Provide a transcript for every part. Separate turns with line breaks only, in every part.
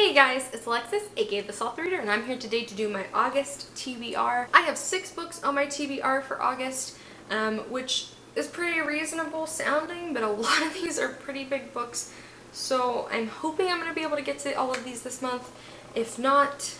Hey guys, it's Alexis, aka The Soft Reader, and I'm here today to do my August TBR. I have 6 books on my TBR for August, which is pretty reasonable sounding, but a lot of these are pretty big books, so I'm hoping I'm going to be able to get to all of these this month. If not,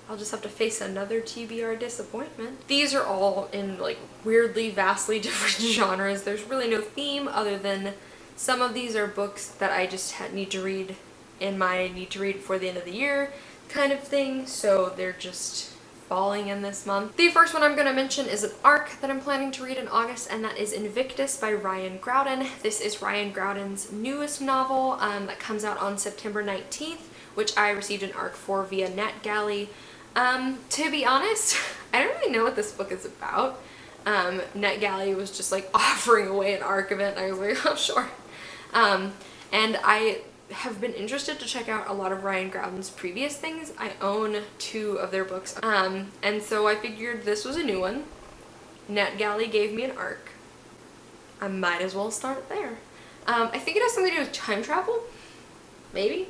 I'll just have to face another TBR disappointment. These are all in like weirdly, vastly different genres. There's really no theme other than some of these are books that I just need to read in my need to read before the end of the year kind of thing, so they're just falling in this month. The first one I'm going to mention is an arc that I'm planning to read in August, and that is Invictus by Ryan Groudon. This is Ryan Groudon's newest novel that comes out on September 19th, which I received an arc for via NetGalley. To be honest, I don't really know what this book is about. NetGalley was just like offering away an arc of it, and I was like, oh sure. And I have been interested to check out a lot of Ryan Groudon's previous things. I own 2 of their books, and so I figured this was a new one. NetGalley gave me an arc. I might as well start there. I think it has something to do with time travel? Maybe?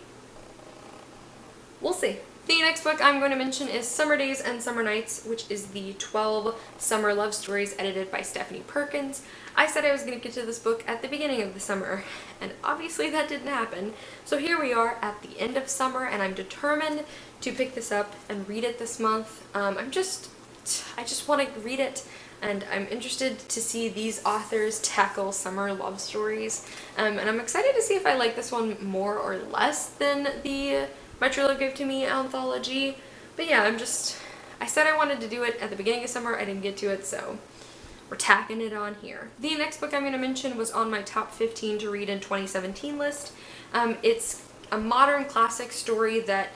We'll see. The next book I'm going to mention is Summer Days and Summer Nights, which is the 12 summer love stories edited by Stephanie Perkins. I said I was going to get to this book at the beginning of the summer, and obviously that didn't happen. So here we are at the end of summer, and I'm determined to pick this up and read it this month. I just want to read it, and I'm interested to see these authors tackle summer love stories. And I'm excited to see if I like this one more or less than the My True Love Gave to Me anthology. But yeah, I said I wanted to do it at the beginning of summer. I didn't get to it, so we're tacking it on here. The next book I'm going to mention was on my top 15 to read in 2017 list. It's a modern classic story that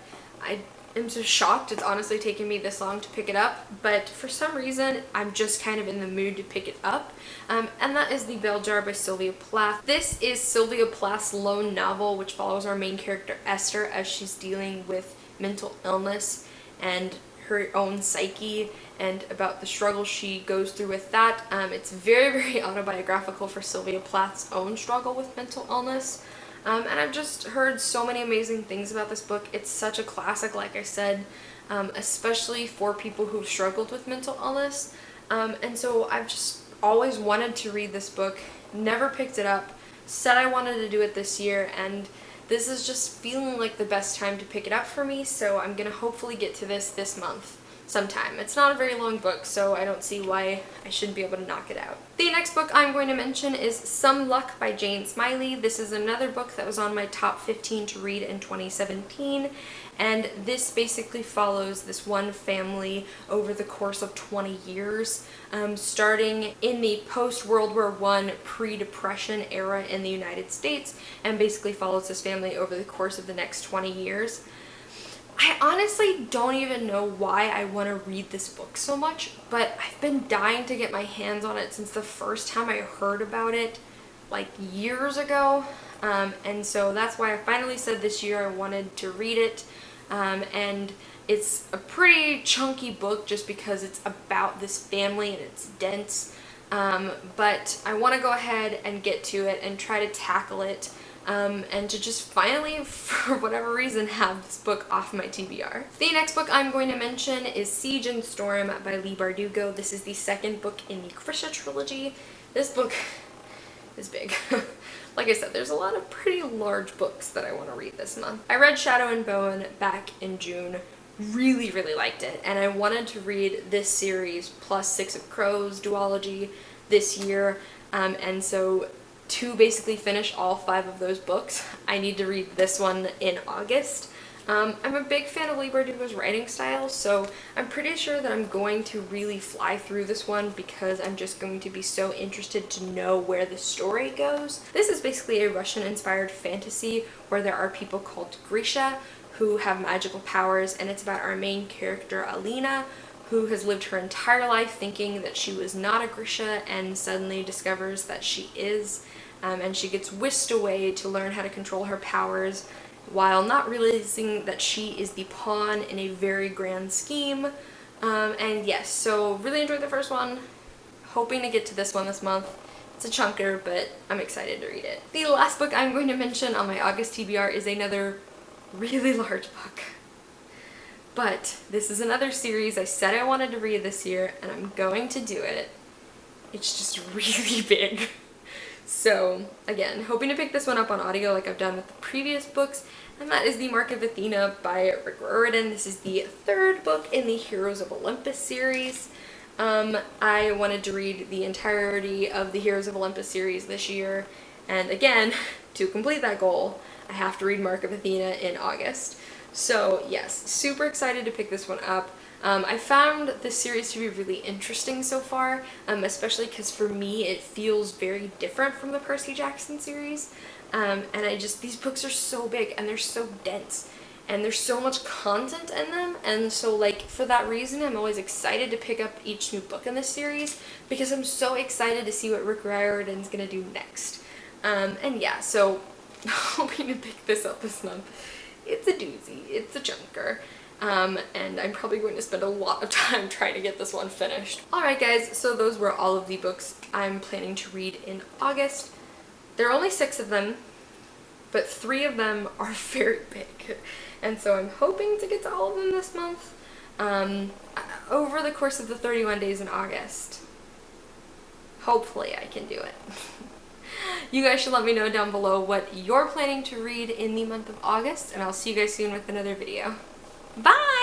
I am just shocked it's honestly taken me this long to pick it up, but for some reason I'm just kind of in the mood to pick it up, and that is The Bell Jar by Sylvia Plath. This is Sylvia Plath's lone novel, which follows our main character Esther as she's dealing with mental illness and her own psyche and about the struggle she goes through with that. It's very, very autobiographical for Sylvia Plath's own struggle with mental illness. And I've just heard so many amazing things about this book. It's such a classic, like I said, especially for people who've struggled with mental illness. And so I've just always wanted to read this book, never picked it up, said I wanted to do it this year, and this is just feeling like the best time to pick it up for me, so I'm gonna hopefully get to this month sometime. It's not a very long book, so I don't see why I shouldn't be able to knock it out. The next book I'm going to mention is Some Luck by Jane Smiley. This is another book that was on my top 15 to read in 2017, and this basically follows this one family over the course of 20 years, starting in the post-World War I pre-Depression era in the United States, and basically follows this family over the course of the next 20 years. I honestly don't even know why I want to read this book so much, but I've been dying to get my hands on it since the first time I heard about it, like years ago, and so that's why I finally said this year I wanted to read it, and it's a pretty chunky book just because it's about this family and it's dense, but I want to go ahead and get to it and try to tackle it. And to just finally, for whatever reason, have this book off my TBR. The next book I'm going to mention is Siege and Storm by Leigh Bardugo. This is the second book in the Krisha trilogy. This book is big. Like I said, there's a lot of pretty large books that I want to read this month. I read Shadow and Bone back in June. Really, really liked it, and I wanted to read this series plus Six of Crows duology this year, and so to basically finish all 5 of those books, I need to read this one in August. I'm a big fan of Leigh Bardugo's writing style, so I'm pretty sure that I'm going to really fly through this one because I'm just going to be so interested to know where the story goes. This is basically a Russian-inspired fantasy where there are people called Grisha who have magical powers, and it's about our main character, Athena, who has lived her entire life thinking that she was not a Grisha and suddenly discovers that she is, and she gets whisked away to learn how to control her powers while not realizing that she is the pawn in a very grand scheme. And yes, so really enjoyed the first one, hoping to get to this one this month. It's a chunker, but I'm excited to read it. The last book I'm going to mention on my August TBR is another really large book. But this is another series I said I wanted to read this year, and I'm going to do it. It's just really big. So, again, hoping to pick this one up on audio like I've done with the previous books, and that is The Mark of Athena by Rick Riordan. This is the third book in the Heroes of Olympus series. I wanted to read the entirety of the Heroes of Olympus series this year, and again, to complete that goal, I have to read Mark of Athena in August. So yes, super excited to pick this one up. I found this series to be really interesting so far, especially because for me it feels very different from the Percy Jackson series, and these books are so big and they're so dense. And there's so much content in them, and so like for that reason I'm always excited to pick up each new book in this series because I'm so excited to see what Rick Riordan's gonna do next. And yeah, so hoping to pick this up this month. It's a doozy, it's a chunker, and I'm probably going to spend a lot of time trying to get this one finished. Alright guys, so those were all of the books I'm planning to read in August. There are only 6 of them, but 3 of them are very big. And so I'm hoping to get to all of them this month, over the course of the 31 days in August. Hopefully I can do it. You guys should let me know down below what you're planning to read in the month of August, and I'll see you guys soon with another video. Bye!